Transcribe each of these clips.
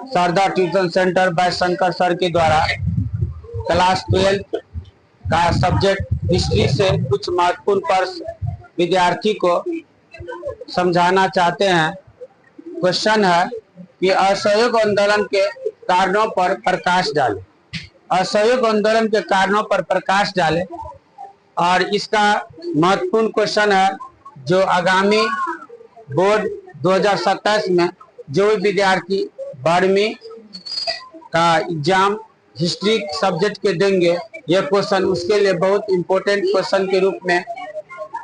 Sharda tuition centre by Shankar sir के द्वारा class 12 का सब्जेक्ट हिस्ट्री से कुछ महत्वपूर्ण प्रश्न विद्यार्थी को समझाना चाहते हैं। क्वेश्चन है कि असहयोग आंदोलन के कारणों पर प्रकाश डालें। असहयोग आंदोलन के कारणों पर प्रकाश डालें और इसका महत्वपूर्ण क्वेश्चन है जो आगामी बोर्ड 2027 में जो भी विद्यार्थी 12वीं का एग्जाम हिस्ट्री सब्जेक्ट के देंगे, यह क्वेश्चन उसके लिए बहुत इंपॉर्टेंट क्वेश्चन के रूप में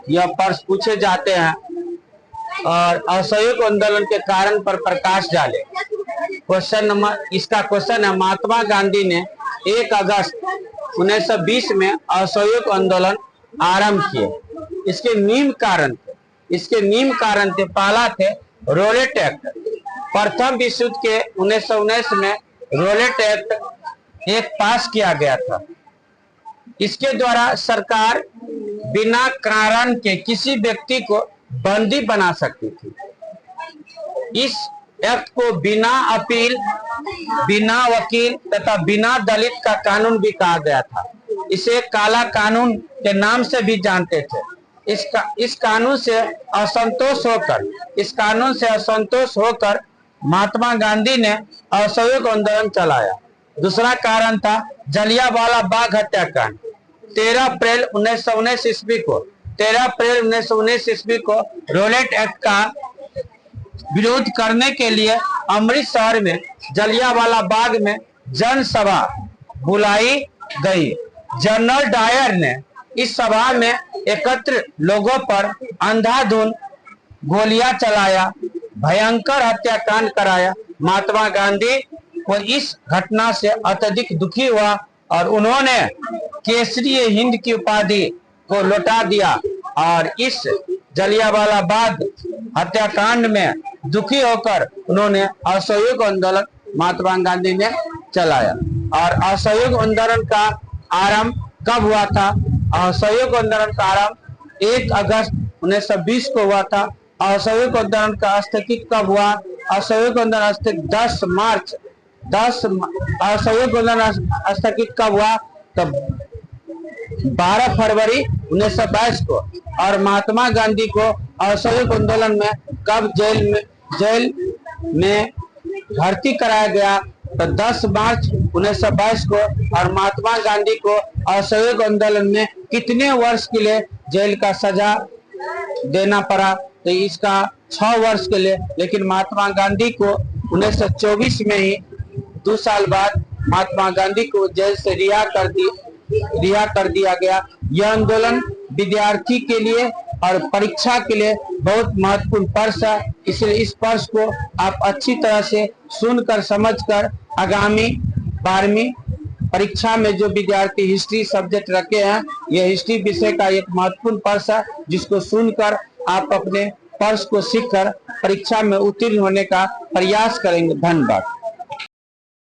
यह प्रश्न पूछे जाते हैं। और असहयोग आंदोलन के कारण पर प्रकाश डाले। क्वेश्चन नंबर इसका क्वेश्चन है, महात्मा गांधी ने 1 अगस्त 1920 में असहयोग आंदोलन आरंभ किए। इसके निम्न कारण थे। पहला थे रोलेट एक्ट। प्रथम विश्व युद्ध के 1919 में रोलेट एक्ट एक पास किया गया था। इसके द्वारा सरकार बिना कारण के किसी व्यक्ति को बंदी बना सकती थी। इस एक्ट को बिना अपील, बिना वकील तथा बिना दलित का कानून भी कहा गया था। इसे काला कानून के नाम से भी जानते थे। इस कानून से असंतोष होकर महात्मा गांधी ने असहयोग आंदोलन चलाया। दूसरा कारण था जलियांवाला बाग हत्याकांड। 13 अप्रैल 1919 ईस्वी को रोलेट एक्ट का विरोध करने के लिए अमृतसर में जलियांवाला बाग में जनसभा बुलाई गई। जनरल डायर ने इस सभा में एकत्र लोगों पर अंधाधुंध गोलियां चलाया, भयंकर हत्याकांड कराया। महात्मा गांधी को इस घटना से अत्यधिक दुखी हुआ और उन्होंने केसरी हिंद की उपाधि को लौटा दिया और इस जलियांवाला बाग हत्याकांड में दुखी होकर उन्होंने असहयोग आंदोलन महात्मा गांधी ने चलाया। और असहयोग आंदोलन का आरंभ कब हुआ था? असहयोग आंदोलन का आरंभ 1 अगस्त 1920 को हुआ था। असहयोग आंदोलन का स्थगित कब हुआ? असहयोग आंदोलन स्थगित 10 मार्च। असहयोग आंदोलन स्थगित कब हुआ? तब 12 फरवरी 1922 को। और महात्मा गांधी को असहयोग आंदोलन में कब जेल में भर्ती कराया गया? तो 10 मार्च 1922 को। और महात्मा गांधी को असहयोग आंदोलन में कितने वर्ष के लिए जेल का सजा देना पड़ा? तो इसका 6 वर्ष के लिए। लेकिन महात्मा गांधी को 1924 में ही 2 साल बाद महात्मा गांधी को जेल से रिहा कर दिया गया। यह आंदोलन विद्यार्थी के लिए और परीक्षा के लिए बहुत महत्वपूर्ण प्रश्न है। इसलिए इस प्रश्न को आप अच्छी तरह से सुनकर समझकर आगामी 12वीं परीक्षा में जो विद्यार्थी हिस्ट्री सब्जेक्ट रखे हैं, यह हिस्ट्री विषय का एक महत्वपूर्ण प्रश्न है जिसको सुनकर आप अपने प्रश्न को सीखकर परीक्षा में उत्तीर्ण होने का प्रयास करेंगे। धन्यवाद।